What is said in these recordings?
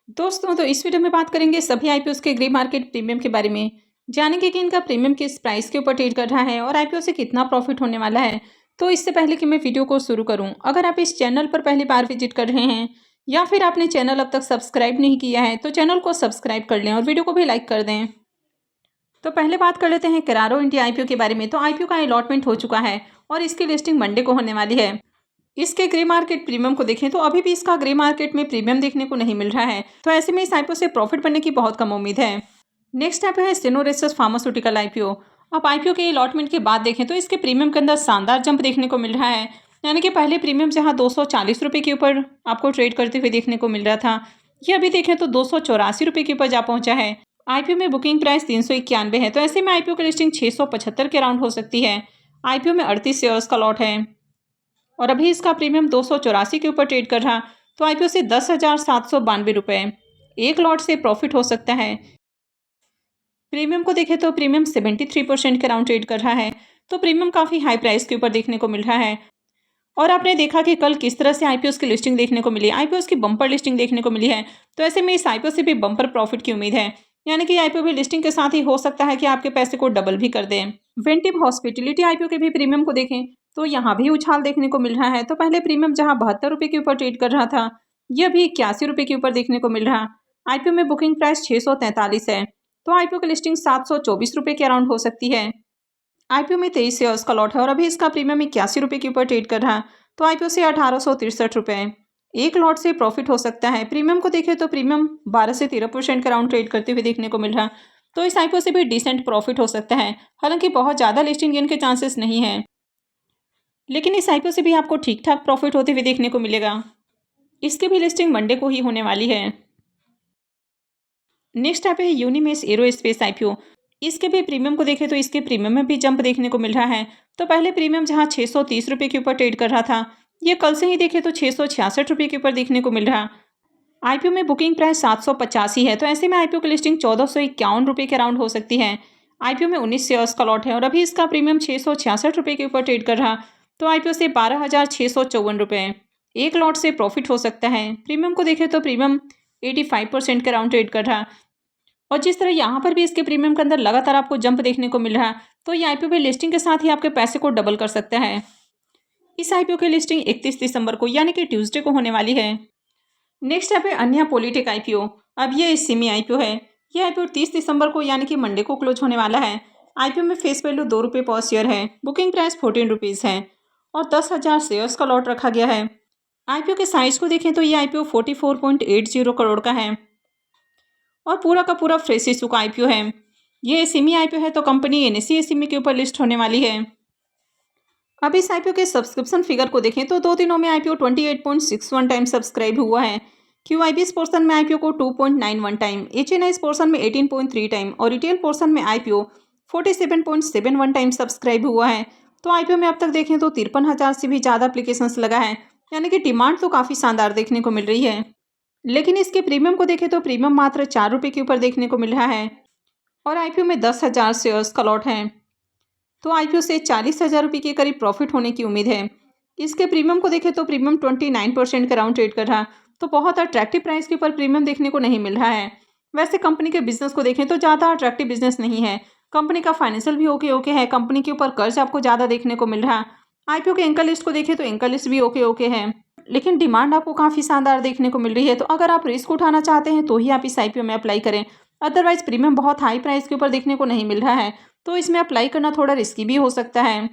दोस्तों तो इस वीडियो में बात करेंगे सभी आईपीओ के ग्रे मार्केट प्रीमियम के बारे में। जानेंगे कि इनका प्रीमियम किस प्राइस के ऊपर ट्रेड कर रहा है और आईपीओ से कितना प्रॉफिट होने वाला है। तो इससे पहले कि मैं वीडियो को शुरू करूं, अगर आप इस चैनल पर पहली बार विजिट कर रहे हैं या फिर आपने चैनल अब तक सब्सक्राइब नहीं किया है तो चैनल को सब्सक्राइब कर लें और वीडियो को भी लाइक कर दें। तो पहले बात कर लेते हैं करारो इंडिया आईपीओ के बारे में। तो आईपीओ का अलॉटमेंट हो चुका है और इसकी लिस्टिंग मंडे को होने वाली है। इसके ग्रे मार्केट प्रीमियम को देखें तो अभी भी इसका ग्रे मार्केट में प्रीमियम देखने को नहीं मिल रहा है, तो ऐसे में इस आईपीओ से प्रॉफिट बनने की बहुत कम उम्मीद है। नेक्स्ट आईपीओ है सिनोरेसिस फार्मास्यूटिकल आईपीओ। अब आईपीओ के अलॉटमेंट के बाद देखें तो इसके प्रीमियम के अंदर शानदार जंप देखने को मिल रहा है। यानी कि पहले प्रीमियम जहां 240 रुपये के ऊपर आपको ट्रेड करते हुए देखने को मिल रहा था, ये अभी देखें तो 284 रुपये के ऊपर जा पहुंचा है। आईपीओ में बुकिंग प्राइस 391 है, तो ऐसे में आईपीओ की लिस्टिंग 675 के अराउंड हो सकती है। आईपीओ में 38 शेयर्स का लॉट है और अभी इसका प्रीमियम 284 के ऊपर ट्रेड कर रहा, तो आईपीओ से 10,792 रुपये एक लॉट से प्रॉफिट हो सकता है। प्रीमियम को देखें तो प्रीमियम 73% के अराउंड ट्रेड कर रहा है, तो प्रीमियम काफ़ी हाई प्राइस के ऊपर देखने को मिल रहा है। और आपने देखा कि कल किस तरह से आईपीओ की लिस्टिंग देखने को मिली, आईपीओ की बम्पर लिस्टिंग देखने को मिली है, तो ऐसे में इस आईपीओ से भी बम्पर प्रॉफिट की उम्मीद है। यानी कि आईपीओ भी लिस्टिंग के साथ ही हो सकता है कि आपके पैसे को डबल भी कर दें। वेंटिव हॉस्पिटलिटी आईपीओ के भी प्रीमियम को देखें तो यहाँ भी उछाल देखने को मिल रहा है। तो पहले प्रीमियम जहाँ 72 रुपये के ऊपर ट्रेड कर रहा था, यह भी 81 रुपये के ऊपर देखने को मिल रहा। आईपीओ में बुकिंग प्राइस 643 है, तो आईपीओ की लिस्टिंग 724 रुपये के अराउंड हो सकती है। आईपीओ में 23 शेयर्स का लॉट है और अभी इसका प्रीमियम 81 रुपये के ऊपर ट्रेड कर रहा, तो आईपीओ से 1863 रुपये एक लॉट से प्रॉफिट हो सकता है। प्रीमियम को देखें तो प्रीमियम 12 से 13% का राउंड ट्रेड करते हुए देखने को मिल रहा, तो इस आईपीओ से भी डिसेंट प्रॉफिट हो सकता है। हालांकि बहुत ज़्यादा लिस्टिंग गेन के चांसेस नहीं है, लेकिन इस आईपीओ से भी आपको ठीक ठाक प्रॉफिट होते हुए देखने को मिलेगा। इसकी भी लिस्टिंग मंडे को ही होने वाली है। नेक्स्ट आप है यूनिमेस एरोस्पेस आईपीओ। इसके भी प्रीमियम को देखें तो इसके प्रीमियम में भी जंप देखने को मिल रहा है। तो पहले प्रीमियम जहां 630 रुपये के ऊपर ट्रेड कर रहा था, ये कल से ही देखें तो 666 रुपये के ऊपर देखने को मिल रहा। आईपीओ में बुकिंग प्राइस 785 है, तो ऐसे में आईपीओ की लिस्टिंग 1451 रुपये के अराउंड हो सकती है। आईपीओ में 19 शेयर्स का लॉट है और अभी इसका प्रीमियम 666 रुपये के ऊपर ट्रेड कर रहा, तो आईपीओ से 12,654 रुपये एक लॉट से प्रॉफिट हो सकता है। प्रीमियम को देखें तो प्रीमियम 85% के अराउंड ट्रेड कर रहा, और जिस तरह यहाँ पर भी इसके प्रीमियम के अंदर लगातार आपको जंप देखने को मिल रहा है, तो ये आईपीओ भी लिस्टिंग के साथ ही आपके पैसे को डबल कर सकता है। इस आईपीओ की लिस्टिंग 31 दिसंबर को यानी कि ट्यूसडे को होने वाली है। नेक्स्ट है अन्या पॉलिटेक आईपीओ। अब ये सेमी आईपीओ है। यह आईपीओ 30 दिसंबर को यानी कि मंडे को क्लोज होने वाला है। आईपीओ में फेस वैल्यू 2 रुपये पर शेयर है, बुकिंग प्राइस 14 रुपीज़ है और 10,000 शेयर्स का लॉट रखा गया है। आईपीओ के साइज को देखें तो ये आईपीओ 44.80 करोड़ का है और पूरा का पूरा फ्रेश इशू का आईपीओ है। ये एसएमई आईपीओ है, तो कंपनी एनएसई एसएमई के ऊपर लिस्ट होने वाली है। अब इस आईपीओ के सब्सक्रिप्शन फिगर को देखें तो 2 दिनों में आईपीओ 28.61 टाइम सब्सक्राइब हुआ है। क्यूआईबीएस पोर्शन में आईपीओ को 2.91 टाइम, एचएनआईएस पोर्शन में 18.3 टाइम और रिटेल पोर्शन में आईपीओ 47.71 टाइम सब्सक्राइब हुआ है। तो आईपीओ में अब तक देखें तो 53,000 से भी ज़्यादा एप्लीकेशंस लगा है, यानी कि डिमांड तो काफ़ी शानदार देखने को मिल रही है। लेकिन इसके प्रीमियम को देखें तो प्रीमियम मात्र 4 रुपये के ऊपर देखने को मिल रहा है और आईपीओ में 10,000 शेयर्स का लॉट है, तो आईपीओ से 40,000 रुपये के करीब प्रॉफिट होने की उम्मीद है। इसके प्रीमियम को देखें तो प्रीमियम 29% का राउंड ट्रेड कर रहा, तो बहुत अट्रैक्टिव प्राइस के ऊपर प्रीमियम देखने को नहीं मिल रहा है। वैसे कंपनी के बिजनेस को देखें तो ज़्यादा अट्रैक्टिव बिजनेस नहीं है। कंपनी का फाइनेंशियल भी ओके है, कंपनी के ऊपर कर्ज आपको ज़्यादा देखने को मिल रहा। आईपीओ के एंकर लिस्ट को देखें तो एंकर लिस्ट भी ओके है, लेकिन डिमांड आपको काफ़ी शानदार देखने को मिल रही है। तो अगर आप रिस्क उठाना चाहते हैं तो ही आप इस आईपीओ में अप्लाई करें, अदरवाइज प्रीमियम बहुत हाई प्राइस के ऊपर देखने को नहीं मिल रहा है, तो इसमें अप्लाई करना थोड़ा रिस्की भी हो सकता है।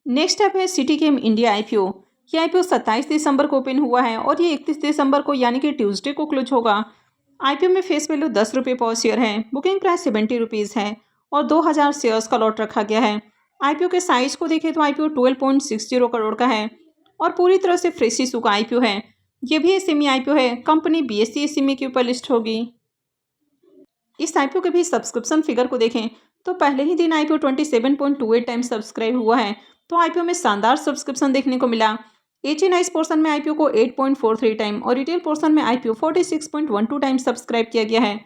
नेक्स्ट ऐप है सिटी गेम इंडिया आईपीओ। ये आईपीओ 27 दिसंबर को ओपन हुआ है और ये 31 दिसंबर को यानी कि ट्यूसडे को क्लोज होगा। आईपीओ में फेस वैल्यू 10 रुपये पर शेयर है, बुकिंग प्राइस 70 रुपीज़ है और 2,000 शेयर्स का लॉट रखा गया है। आईपीओ के साइज को देखें तो आईपीओ 12.60 करोड़ का है और पूरी तरह से फ्रेश इशू का आईपीओ है। ये भी एसएमई आईपीओ है, कंपनी बीएसई एसएमई के ऊपर लिस्ट होगी। इस आईपीओ के भी सब्सक्रिप्शन फिगर को देखें तो पहले ही दिन आईपीओ 27.28 टाइम सब्सक्राइब हुआ है, तो आईपीओ में शानदार सब्सक्रिप्शन देखने को मिला। एचएनआईएस पोर्शन में आईपीओ को 8.43 टाइम और रिटेल पोर्शन में आईपीओ 46.12 टाइम सब्सक्राइब किया गया है।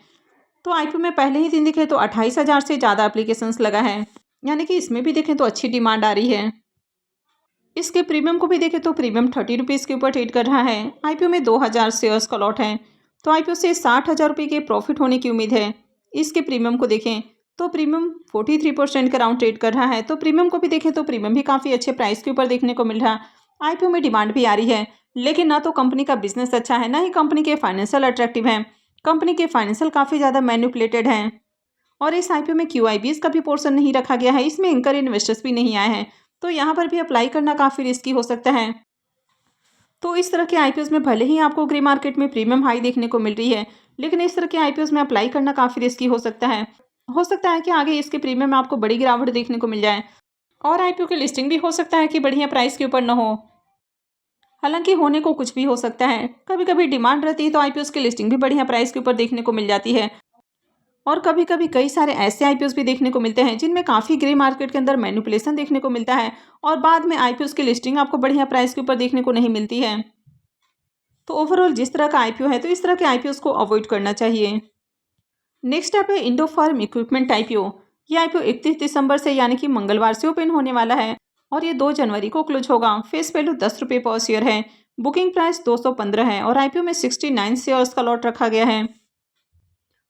तो आईपीओ में पहले ही दिन देखें तो 28,000 से ज़्यादा एप्लीकेशंस लगा है, यानी कि इसमें भी देखें तो अच्छी डिमांड आ रही है। इसके प्रीमियम को भी देखें तो प्रीमियम 30 रुपीज़ के ऊपर ट्रेड कर रहा है। आईपीओ में 2,000 शेयर्स का लॉट है तो आईपीओ से 60,000 रुपये के प्रॉफिट होने की उम्मीद है। इसके प्रीमियम को देखें तो प्रीमियम 43% के अराउंड ट्रेड कर रहा है। तो प्रीमियम को भी देखें तो प्रीमियम भी काफ़ी अच्छे प्राइस के ऊपर देखने को मिल रहा है। आईपीओ में डिमांड भी आ रही है, लेकिन ना तो कंपनी का बिजनेस अच्छा है, ना ही कंपनी के फाइनेंशियल अट्रैक्टिव हैं। कंपनी के फाइनेंशियल काफ़ी ज़्यादा मैनिपुलेटेड हैं और इस आईपीओ में क्यूआईबीएस का भी पोर्शन नहीं रखा गया है। इसमें एंकर इन्वेस्टर्स भी नहीं आए हैं, तो यहाँ पर भी अप्लाई करना काफ़ी रिस्की हो सकता है। तो इस तरह के आईपीओस में भले ही आपको ग्रे मार्केट में प्रीमियम हाई देखने को मिल रही है, लेकिन इस तरह के आईपीओस में अप्लाई करना काफ़ी रिस्की हो सकता है। हो सकता है कि आगे इसके प्रीमियम में आपको बड़ी गिरावट देखने को मिल जाए और आईपीओ की लिस्टिंग भी हो सकता है कि बढ़िया प्राइस के ऊपर न हो। हालांकि होने को कुछ भी हो सकता है, कभी कभी डिमांड रहती है तो आईपीओस की लिस्टिंग भी बढ़िया प्राइस के ऊपर देखने को मिल जाती है और कभी कभी कई सारे ऐसे आईपीओस भी देखने को मिलते हैं जिनमें काफ़ी ग्रे मार्केट के अंदर मैनिपुलेशन देखने को मिलता है और बाद में आईपीओस की लिस्टिंग आपको बढ़िया प्राइस के ऊपर देखने को नहीं मिलती है। तो ओवरऑल जिस तरह का आईपीओ है तो इस तरह के आईपीओस को अवॉइड करना चाहिए। नेक्स्ट ऐप है इंडो फार्म इक्विपमेंट आईपीओ। ये आईपीओ 31 दिसंबर से यानी कि मंगलवार से ओपन होने वाला है और ये 2 जनवरी को क्लोज होगा। फेस वैल्यू 10 रुपये पर शेयर है। बुकिंग प्राइस 215 है और आईपीओ में 69 शेयर्स का लॉट रखा गया है।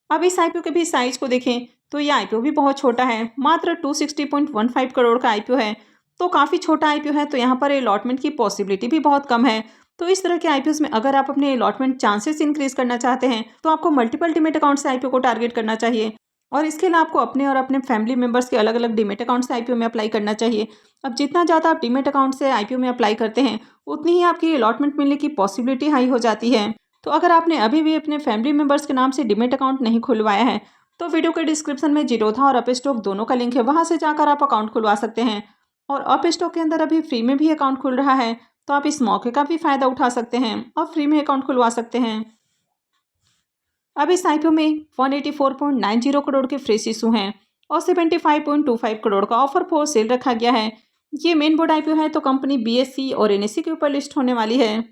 अब इस आईपीओ के भी साइज को देखें तो ये आईपीओ भी बहुत छोटा है, मात्र 260.15 करोड़ का आईपीओ है। तो काफ़ी छोटा आईपीओ है, तो यहाँ पर अलॉटमेंट की पॉसिबिलिटी भी बहुत कम है। तो इस तरह के आईपीओस में अगर आप अपने अलॉटमेंट चांसेस इंक्रीज करना चाहते हैं तो आपको मल्टीपल डीमेट अकाउंट से आईपीओ को टारगेट करना चाहिए और इसके लिए आपको अपने और अपने फैमिली मेंबर्स के अलग अलग डीमेट अकाउंट से आईपीओ में अप्लाई करना चाहिए। अब जितना ज़्यादा आप डीमेट अकाउंट से आईपीओ में अप्लाई करते हैं उतनी ही आपकी अलॉटमेंट मिलने की पॉसिबिलिटी हाई हो जाती है। तो अगर आपने अभी भी अपने फैमिली मेंबर्स के नाम से डीमेट अकाउंट नहीं खुलवाया है तो वीडियो के डिस्क्रिप्शन में जीरोधा और अप स्टॉक दोनों का लिंक है, वहां से जाकर आप अकाउंट खुलवा सकते हैं। और अप स्टॉक के अंदर अभी फ्री में भी अकाउंट खुल रहा है, तो आप इस मौके का भी फायदा उठा सकते हैं और फ्री में अकाउंट खुलवा सकते हैं। अब इस आईपीओ में 184.90 करोड़ के फ्रेश इशू हैं और 75.25 करोड़ का ऑफर फॉर सेल रखा गया है। ये मेन बोर्ड आईपीओ है, तो कंपनी बीएसई और एनएसई के ऊपर लिस्ट होने वाली है।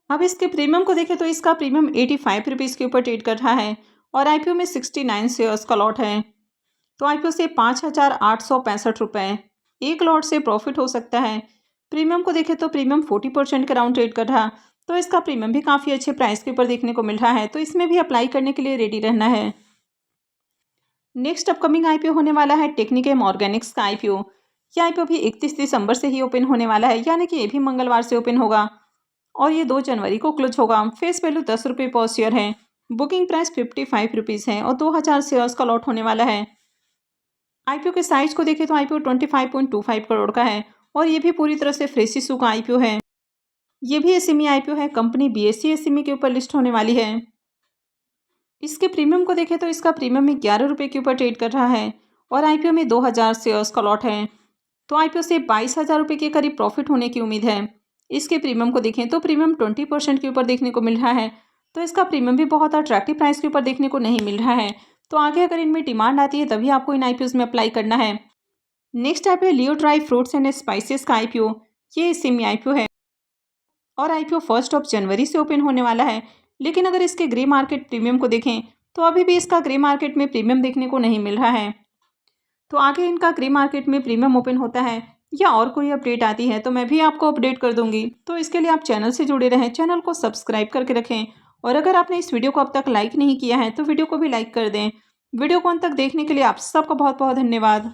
अब इसके प्रीमियम को देखें तो इसका प्रीमियम 85 रुपीज़ के ऊपर ट्रेड कर रहा है और आईपीओ में 69 शेयर्स का लॉट है। तो आईपीओ से 5,865 रुपये एक लॉट से प्रॉफिट हो सकता है। प्रीमियम को देखें तो प्रीमियम 40% के राउंड ट्रेड कर रहा, तो इसका प्रीमियम भी काफ़ी अच्छे प्राइस के ऊपर देखने को मिल रहा है, तो इसमें भी अप्लाई करने के लिए रेडी रहना है। नेक्स्ट अपकमिंग आईपीओ होने वाला है टेक्निकम ऑर्गेनिक्स का आईपीओ। यह आईपीओ भी 31 दिसंबर से ही ओपन होने वाला है, यानी कि ये भी मंगलवार से ओपन होगा और ये 2 जनवरी को क्लोज होगा। फेस वैल्यू 10 रुपये पर शेयर है। बुकिंग प्राइस 55 रुपीज़ है और 2000 शेयर्स का लॉट होने वाला है। आईपीओ के साइज को देखें तो आईपीओ 25.25 करोड़ का है और ये भी पूरी तरह से फ्रेश इशू का आईपीओ है। ये भी एसएमई आईपीओ है, कंपनी बीएसई एसएमई के ऊपर लिस्ट होने वाली है। इसके प्रीमियम को देखें तो इसका प्रीमियम में 11 रुपये के ऊपर ट्रेड कर रहा है और आईपीओ में 2000 शेयर्स का लॉट है। तो आईपीओ से 22,000 रुपये के करीब प्रॉफिट होने की उम्मीद है। इसके प्रीमियम को देखें तो प्रीमियम 20% के ऊपर देखने को मिल रहा है, तो इसका प्रीमियम भी बहुत अट्रैक्टिव प्राइस के ऊपर देखने को नहीं मिल रहा है। तो आगे अगर इनमें डिमांड आती है तभी आपको इन आईपीओ में अप्लाई करना है। नेक्स्ट ऐप है लियो ड्राई फ्रूट्स एंड स्पाइसेस का आईपीओ। ये सेमी आईपीओ है और आईपीओ 1 जनवरी से ओपन होने वाला है, लेकिन अगर इसके ग्रे मार्केट प्रीमियम को देखें तो अभी भी इसका ग्रे मार्केट में प्रीमियम देखने को नहीं मिल रहा है। तो आगे इनका ग्रे मार्केट में प्रीमियम ओपन होता है या और कोई अपडेट आती है तो मैं भी आपको अपडेट कर दूंगी। तो इसके लिए आप चैनल से जुड़े रहें, चैनल को सब्सक्राइब करके रखें और अगर आपने इस वीडियो को अब तक लाइक नहीं किया है तो वीडियो को भी लाइक कर दें। वीडियो को अंत तक देखने के लिए आप सबका बहुत बहुत धन्यवाद।